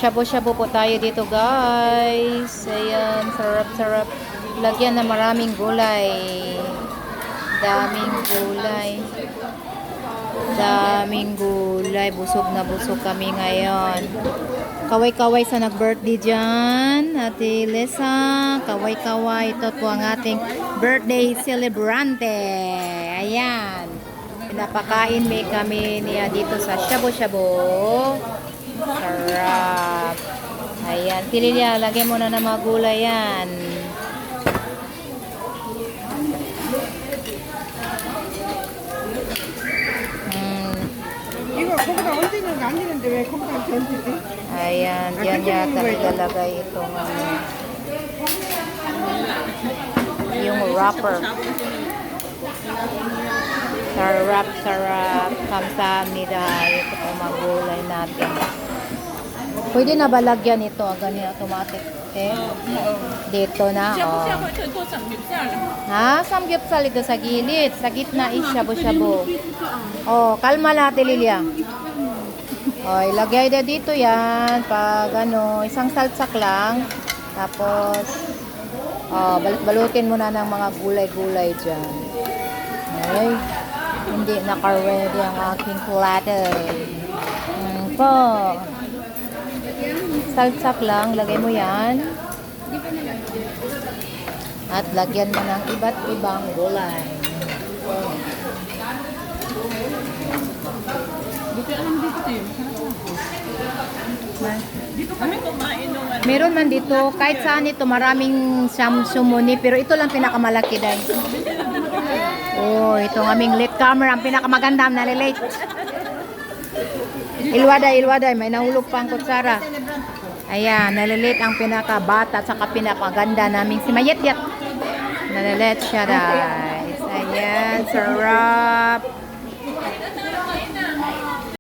Shabu-shabu po tayo dito, guys. Ayan, sarap-sarap. Lagyan na maraming gulay. Daming gulay. Daming gulay. Busog na busog kami ngayon. Kaway-kaway sa nag-birthday dyan. Ate Lisa, kaway-kaway. Ito po ang ating birthday celebrante. Ayan. Pinapakain may kami niya dito sa shabu-shabu. Sarap. Ayan. Pililya, lagyan mo na ng mga gulay yan. Ayan, diyan yata ilalagay itong yung wrapper. Sarap, sarap. Kamsahamnida. Ito po mga gulay natin. Pwede na ba lagyan ito? Ganyan automatic. Dito na. Oh. Ha? Samgyupsal ito sa gilid. Sa gitna is shabu-shabu. Oh, kalma natin, Lilia. Oh, ilagay na dito yan. Pag ano, isang salsak lang. Tapos, oh, balutin mo na ng mga gulay-gulay dyan. Ay, hindi naka-ready ang aking platter. Po. Salsak lang, lagay mo yan. At lagyan mo ng iba't ibang gulay. Dito kami kumain nung ano. Meron man dito, kahit saan ito, maraming sumuni, pero ito lang pinakamalaki dahil. Oh, itong aming latecomer, ang pinakamaganda, nalilate. Ilwaday, may nahulog pang kutsara. Ayan, nalilate ang pinakabata at saka pinakaganda naming si Mayet-yet. Nalilate siya, guys. Ayan, sarap.